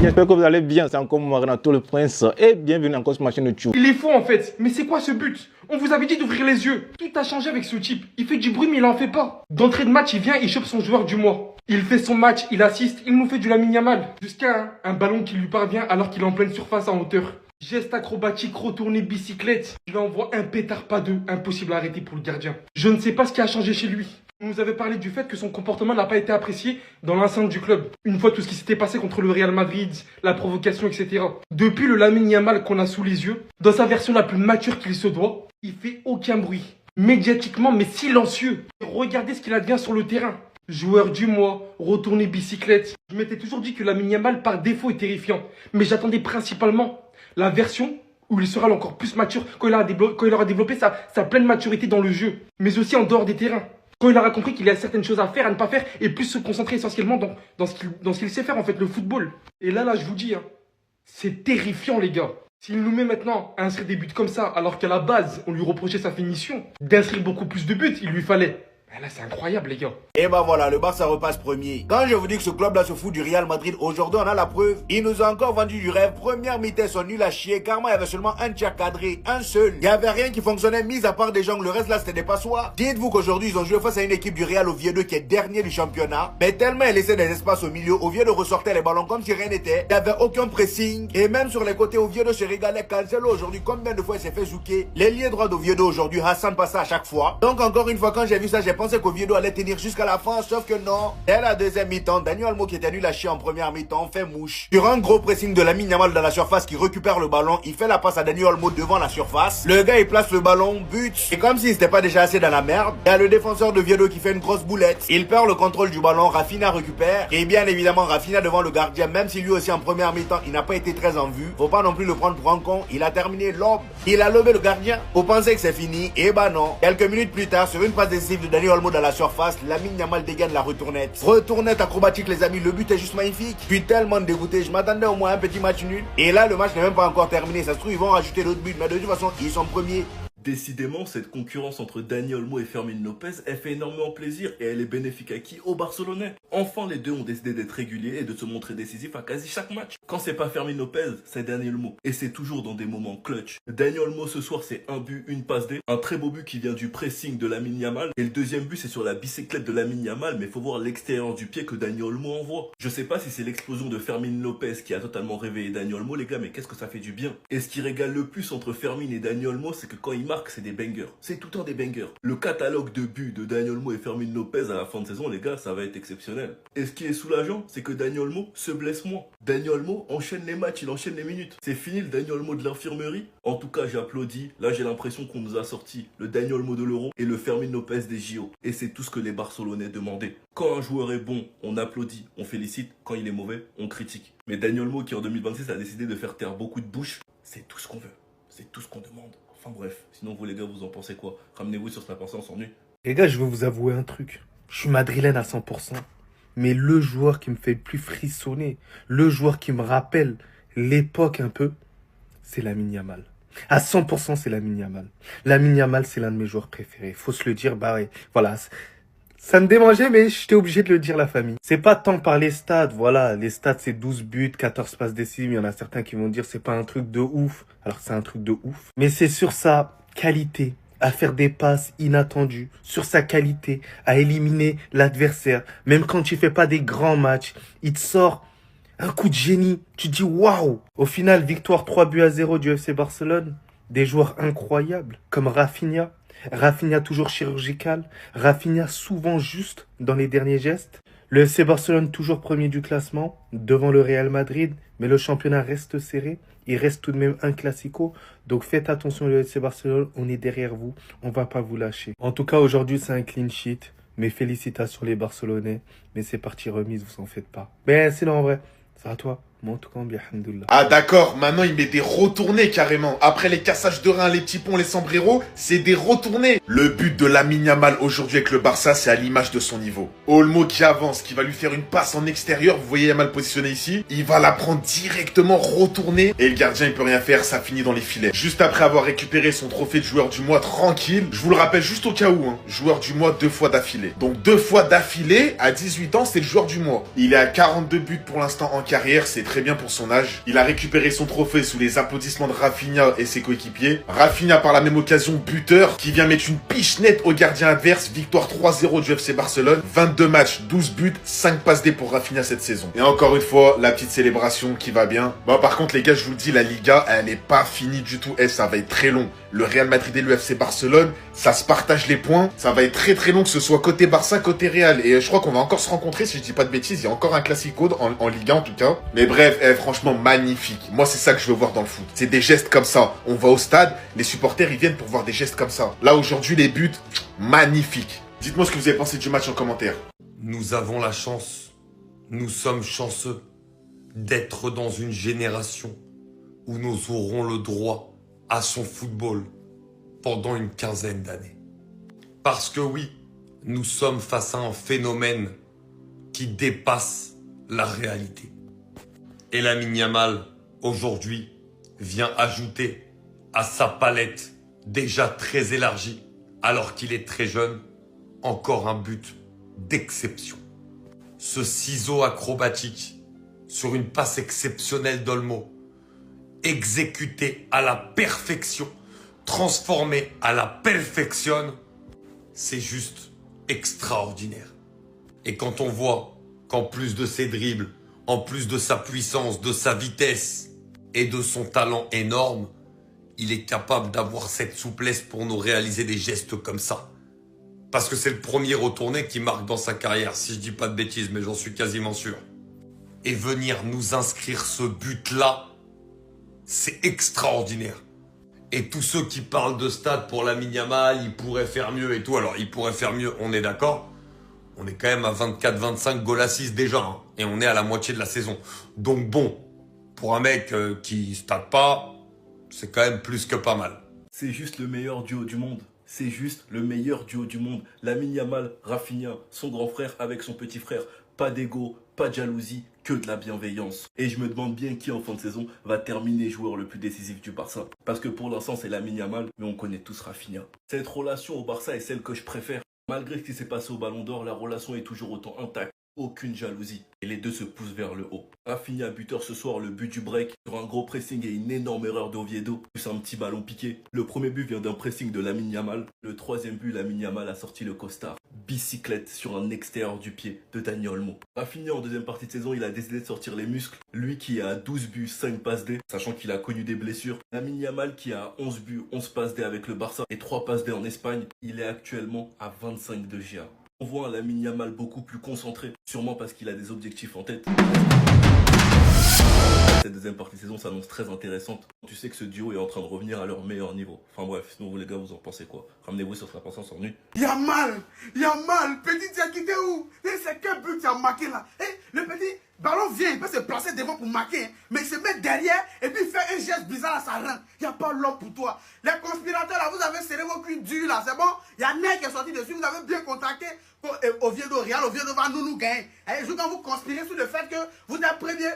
J'espère que vous allez bien, c'est encore moi Renato le Prince et bienvenue encore sur ma chaîne YouTube. Il est fou en fait, mais c'est quoi ce but? On vous avait dit d'ouvrir les yeux. Tout a changé avec ce type, il fait du bruit mais il en fait pas. D'entrée de match, il vient, il chope son joueur du mois. Il fait son match, il assiste, il nous fait du Lamine Yamal. Jusqu'à un ballon qui lui parvient alors qu'il est en pleine surface en hauteur. Geste acrobatique, retourné bicyclette. Il envoie un pétard pas deux, impossible à arrêter pour le gardien. Je ne sais pas ce qui a changé chez lui. On nous avait parlé du fait que son comportement n'a pas été apprécié dans l'enceinte du club. Une fois tout ce qui s'était passé contre le Real Madrid, la provocation, etc. Depuis le Lamine Yamal qu'on a sous les yeux, dans sa version la plus mature qu'il se doit, il fait aucun bruit. Médiatiquement, mais silencieux. Regardez ce qu'il advient sur le terrain. Joueur du mois, retourné bicyclette. Je m'étais toujours dit que Lamine Yamal par défaut est terrifiant. Mais j'attendais principalement la version où il sera encore plus mature quand il aura développé sa pleine maturité dans le jeu. Mais aussi en dehors des terrains. Quand il aura compris qu'il y a certaines choses à faire, à ne pas faire, et plus se concentrer essentiellement dans ce qu'il sait faire, en fait, le football. Et là, je vous dis, hein, c'est terrifiant, les gars. S'il nous met maintenant à inscrire des buts comme ça, alors qu'à la base, on lui reprochait sa finition, d'inscrire beaucoup plus de buts, il lui fallait. Ben là, c'est incroyable, les gars. Et ben voilà, le Barça repasse premier. Quand je vous dis que ce club-là se fout du Real Madrid, aujourd'hui on a la preuve. Il nous a encore vendu du rêve. Première mi-temps, sont nuls à chier. Carrément, il y avait seulement un tir cadré, un seul. Il n'y avait rien qui fonctionnait, mis à part des gens. Le reste là, c'était des passoires. Dites-vous qu'aujourd'hui, ils ont joué face à une équipe du Real Oviedo qui est dernier du championnat. Mais tellement elle laissait des espaces au milieu, Oviedo ressortait les ballons comme si rien n'était. Il n'y avait aucun pressing. Et même sur les côtés, Oviedo se régalait. Cancelo aujourd'hui, combien de fois il s'est fait zouker. L'ailier droit d'Oviedo aujourd'hui, Hassan passait à chaque fois. Donc encore une fois, quand j'ai vu ça, j'ai pensé qu'Oviedo allait tenir jusqu'à la fin, sauf que non. Dès la deuxième mi-temps, Dani Olmo qui était nul à chier en première mi-temps fait mouche. Sur un gros pressing de Lamine Yamal dans la surface qui récupère le ballon, il fait la passe à Dani Olmo devant la surface. Le gars il place le ballon, but. Et comme s'il n'était pas déjà assez dans la merde, il y a le défenseur de Oviedo qui fait une grosse boulette. Il perd le contrôle du ballon, Rafinha récupère. Et bien évidemment Rafinha devant le gardien, même si lui aussi en première mi-temps il n'a pas été très en vue. Faut pas non plus le prendre pour un con, il a terminé l'aube. Il a lobé le gardien. Faut penser que c'est fini, et bah non. Quelques minutes plus tard, sur une passe décisive de Dani Olmo dans la surface, Lamine Yamal dégaine la retournette. Retournette acrobatique les amis, le but est juste magnifique. Je suis tellement dégoûté, je m'attendais au moins à un petit match nul. Et là le match n'est même pas encore terminé, ça se trouve ils vont rajouter d'autres buts, mais de toute façon ils sont premiers. Décidément, cette concurrence entre Dani Olmo et Fermín López, elle fait énormément plaisir et elle est bénéfique à qui? Aux Barcelonais. Enfin, les deux ont décidé d'être réguliers et de se montrer décisifs à quasi chaque match. Quand c'est pas Fermín López, c'est Dani Olmo. Et c'est toujours dans des moments clutch. Dani Olmo ce soir, c'est un but, une passe D. Un très beau but qui vient du pressing de Lamine Yamal. Et le deuxième but, c'est sur la bicyclette de Lamine Yamal, mais faut voir l'extérieur du pied que Dani Olmo envoie. Je sais pas si c'est l'explosion de Fermín López qui a totalement réveillé Dani Olmo, les gars, mais qu'est-ce que ça fait du bien. Et ce qui régale le plus entre Fermín et Dani Olmo, c'est que quand il marque, c'est des bangers. C'est tout le temps des bangers. Le catalogue de buts de Dani Olmo et Fermín López à la fin de saison, les gars, ça va être exceptionnel. Et ce qui est soulageant, c'est que Dani Olmo se blesse moins. Dani Olmo enchaîne les matchs, il enchaîne les minutes. C'est fini le Dani Olmo de l'infirmerie. En tout cas, j'applaudis. Là, j'ai l'impression qu'on nous a sorti le Dani Olmo de l'Euro et le Fermín López des JO. Et c'est tout ce que les Barcelonais demandaient. Quand un joueur est bon, on applaudit, on félicite. Quand il est mauvais, on critique. Mais Dani Olmo, qui en 2026 a décidé de faire taire beaucoup de bouches, c'est tout ce qu'on veut. C'est tout ce qu'on demande. Enfin bref, sinon vous les gars, vous en pensez quoi? Ramenez-vous sur Snap, on s'ennuie. Les gars, je vais vous avouer un truc. Je suis madrilène à 100%. Mais le joueur qui me fait le plus frissonner, le joueur qui me rappelle l'époque un peu, c'est Lamine Yamal. À 100%, c'est Lamine Yamal. Lamine Yamal, c'est l'un de mes joueurs préférés. Faut se le dire, bah ouais, voilà. Ça me démangeait, mais j'étais obligé de le dire, la famille. C'est pas tant par les stats, voilà. Les stats, c'est 12 buts, 14 passes décisives. Il y en a certains qui vont dire c'est pas un truc de ouf. Alors c'est un truc de ouf. Mais c'est sur sa qualité à faire des passes inattendues, sur sa qualité à éliminer l'adversaire. Même quand il fait pas des grands matchs, il te sort un coup de génie. Tu te dis waouh. Au final, victoire 3-0 du FC Barcelone. Des joueurs incroyables comme Rafinha. Rafinha toujours chirurgical, Rafinha souvent juste dans les derniers gestes. Le FC Barcelone toujours premier du classement, devant le Real Madrid, mais le championnat reste serré. Il reste tout de même un classico, donc faites attention le FC Barcelone, on est derrière vous, on va pas vous lâcher. En tout cas aujourd'hui c'est un clean sheet, mes félicitations les Barcelonais, mais c'est parti remise, vous en faites pas. Mais sinon en vrai, c'est à toi. Moi, en tout cas, bien, alhamdoulilah. Ah d'accord, maintenant il met des retournés carrément. Après les cassages de reins, les petits ponts, les sombreros, c'est des retournés. Le but de Lamine Yamal aujourd'hui avec le Barça, c'est à l'image de son niveau. Olmo qui avance, qui va lui faire une passe en extérieur, vous voyez Yamal positionné ici. Il va la prendre directement retournée et le gardien il peut rien faire, ça finit dans les filets. Juste après avoir récupéré son trophée de joueur du mois tranquille, je vous le rappelle juste au cas où, hein, joueur du mois 2 fois d'affilée. Donc 2 fois d'affilée, à 18 ans, c'est le joueur du mois. Il est à 42 buts pour l'instant en carrière, c'est très bien pour son âge. Il a récupéré son trophée sous les applaudissements de Rafinha et ses coéquipiers. Rafinha par la même occasion buteur qui vient mettre une piche nette au gardien adverse. Victoire 3-0 du FC Barcelone. 22 matchs, 12 buts, 5 passes D pour Rafinha cette saison. Et encore une fois, la petite célébration qui va bien. Bon, par contre les gars, je vous le dis, la Liga, elle n'est pas finie du tout. Ça va être très long. Le Real Madrid et le FC Barcelone, ça se partage les points. Ça va être très très long, que ce soit côté Barça, côté Real. Et je crois qu'on va encore se rencontrer, si je dis pas de bêtises. Il y a encore un Classico en Liga en tout cas. Mais bref, franchement magnifique. Moi c'est ça que je veux voir dans le foot. C'est des gestes comme ça. On va au stade, les supporters ils viennent pour voir des gestes comme ça. Là aujourd'hui les buts, magnifiques. Dites-moi ce que vous avez pensé du match en commentaire. Nous avons la chance, nous sommes chanceux d'être dans une génération où nous aurons le droit à son football pendant une quinzaine d'années. Parce que oui, nous sommes face à un phénomène qui dépasse la réalité. Et Lamine Yamal, aujourd'hui, vient ajouter à sa palette déjà très élargie, alors qu'il est très jeune, encore un but d'exception. Ce ciseau acrobatique sur une passe exceptionnelle d'Olmo, exécuté à la perfection, transformé à la perfection, c'est juste extraordinaire. Et quand on voit qu'en plus de ses dribbles, en plus de sa puissance, de sa vitesse et de son talent énorme, il est capable d'avoir cette souplesse pour nous réaliser des gestes comme ça. Parce que c'est le premier retourné qui marque dans sa carrière, si je dis pas de bêtises, mais j'en suis quasiment sûr. Et venir nous inscrire ce but-là, c'est extraordinaire. Et tous ceux qui parlent de stade pour Lamine Yamal, ils pourraient faire mieux et tout. Alors, ils pourraient faire mieux, on est d'accord. On est quand même à 24-25 goals assists déjà. Hein, et on est à la moitié de la saison. Donc bon, pour un mec qui stade pas, c'est quand même plus que pas mal. C'est juste le meilleur duo du monde. C'est juste le meilleur duo du monde. Lamine Yamal, Rafinha, son grand frère avec son petit frère. Pas d'ego, pas de jalousie, que de la bienveillance. Et je me demande bien qui en fin de saison va terminer joueur le plus décisif du Barça. Parce que pour l'instant c'est Lamine Yamal, mais on connaît tous Rafinha. Cette relation au Barça est celle que je préfère. Malgré ce qui s'est passé au Ballon d'Or, la relation est toujours autant intacte. Aucune jalousie. Et les deux se poussent vers le haut. Rafinha buteur ce soir, le but du break, sur un gros pressing et une énorme erreur d'Oviedo, plus un petit ballon piqué. Le premier but vient d'un pressing de Lamine Yamal. Le troisième but, Lamine Yamal a sorti le costard. Bicyclette sur un extérieur du pied de Dani Olmo. Rafinha en deuxième partie de saison, il a décidé de sortir les muscles. Lui qui a 12 buts, 5 passes D, sachant qu'il a connu des blessures. Lamine Yamal qui a 11 buts, 11 passes D avec le Barça et 3 passes D en Espagne. Il est actuellement à 25 de GA. On voit un Lamine Yamal beaucoup plus concentré, sûrement parce qu'il a des objectifs en tête. Cette deuxième partie de saison s'annonce très intéressante. Tu sais que ce duo est en train de revenir à leur meilleur niveau. Enfin bref, sinon vous les gars, vous en pensez quoi? Ramenez-vous sur la patience en nu. Yamal, petit, tu as quitté où? C'est quel but tu as marqué là? Le petit ballon vient, il peut se placer devant pour marquer, hein, mais il se met derrière et puis il fait un geste bizarre à sa reine. Il n'y a pas l'homme pour toi. Les conspirateurs là, vous avez serré vos culs durs là, c'est bon? Il y a Ney qui est sorti dessus, vous avez bien contacté Oviedo Real, Oviedo va nous gagner. Et je quand vous conspirez sur le fait que vous êtes premier.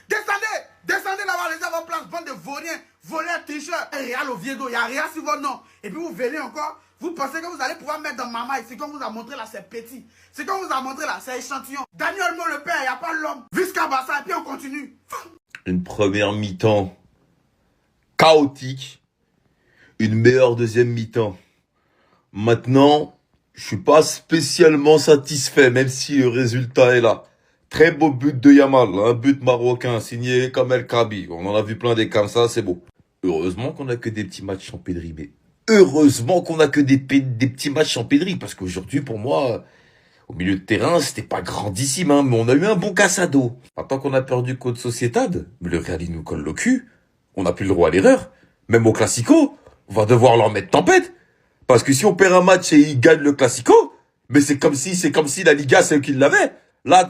Descendez là-bas, laissez vos places, bande de vauriens, voleurs, tricheurs. Real Oviedo, il n'y a rien sur votre nom. Et puis vous venez encore, vous pensez que vous allez pouvoir mettre dans ma main. Ce qu'on vous a montré là, c'est petit. Ce qu'on vous a montré là, c'est échantillon. Daniel Olmo le père, il n'y a pas l'homme. Visca Bassa, et puis on continue. Une première mi-temps chaotique, une meilleure deuxième mi-temps. Maintenant, je suis pas spécialement satisfait, même si le résultat est là. Très beau but de Yamal, un but marocain signé Kamel Krabi. On en a vu plein des comme ça, c'est beau. Heureusement qu'on a que des petits matchs en pédrie. Mais heureusement qu'on a que des petits matchs en pédrie. Parce qu'aujourd'hui, pour moi, au milieu de terrain, c'était pas grandissime. Hein, mais on a eu un bon cassado. Tant qu'on a perdu contre Sociedad, le Real il nous colle le cul. On n'a plus le droit à l'erreur. Même au Classico, on va devoir leur mettre tempête. Parce que si on perd un match et ils gagnent le Classico, mais c'est comme si la Liga, c'est eux qui l'avaient. Là,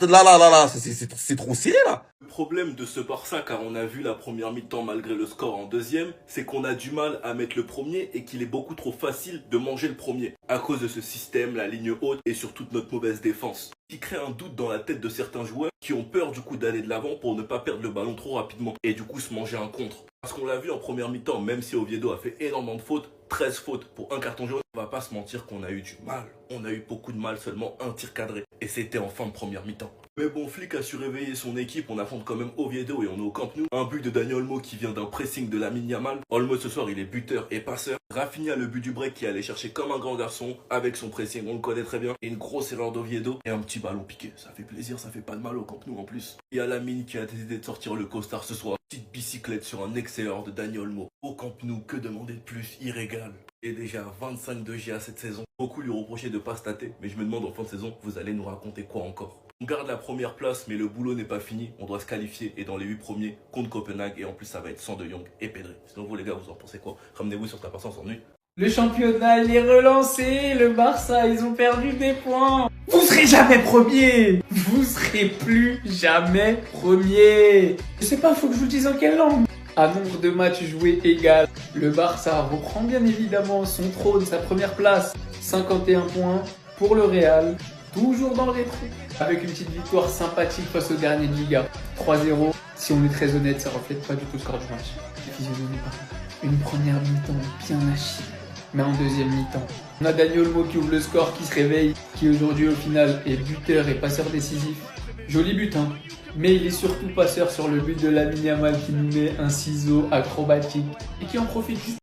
c'est trop serré, là. Le problème de ce Barça, car on a vu la première mi-temps malgré le score en deuxième, c'est qu'on a du mal à mettre le premier et qu'il est beaucoup trop facile de manger le premier. À cause de ce système, la ligne haute et surtout de notre mauvaise défense. Qui crée un doute dans la tête de certains joueurs qui ont peur du coup d'aller de l'avant pour ne pas perdre le ballon trop rapidement et du coup se manger un contre. Parce qu'on l'a vu en première mi-temps, même si Oviedo a fait énormément de fautes, 13 fautes pour un carton jaune, on va pas se mentir qu'on a eu du mal. On a eu beaucoup de mal, seulement un tir cadré. Et c'était en fin de première mi-temps. Mais bon, Flick a su réveiller son équipe, on affronte quand même Oviedo et on est au Camp Nou. Un but de Dani Olmo qui vient d'un pressing de Lamine Yamal. Olmo ce soir il est buteur et passeur. Rafinha le but du break qui allait chercher comme un grand garçon avec son pressing, on le connaît très bien. Et une grosse erreur d'Oviedo et un petit ballon piqué. Ça fait plaisir, ça fait pas de mal au Camp Nou en plus. Il y a Lamine qui a décidé de sortir le costard ce soir. Petite bicyclette sur un excellent de Dani Olmo. Au Camp Nou, que demander de plus, il régale. Et déjà 25 de GA cette saison. Beaucoup lui reprochaient de pas stater, mais je me demande en fin de saison, vous allez nous raconter quoi encore? On garde la première place, mais le boulot n'est pas fini. On doit se qualifier et dans les 8 premiers contre Copenhague. Et en plus, ça va être sans De Jong et Pedri. Sinon, vous les gars, vous en pensez quoi? Ramenez-vous sur ta personne sans nuit. Le championnat il est relancé, le Barça ils ont perdu des points. Vous serez jamais premier. Vous serez plus jamais premier. Je sais pas, faut que je vous dise en quelle langue. À nombre de matchs joués égal, le Barça reprend bien évidemment son trône, sa première place. 51 points pour le Real, toujours dans le rétro. Avec une petite victoire sympathique face au dernier de Liga. 3-0, si on est très honnête, ça reflète pas du tout le score du match. La physionomie par contre. Une première mi-temps bien à chier. Mais en deuxième mi-temps, on a Dani Olmo qui ouvre le score, qui se réveille, qui aujourd'hui au final est buteur et passeur décisif. Joli but, hein. Mais il est surtout passeur sur le but de Lamine Yamal qui nous met un ciseau acrobatique et qui en profite juste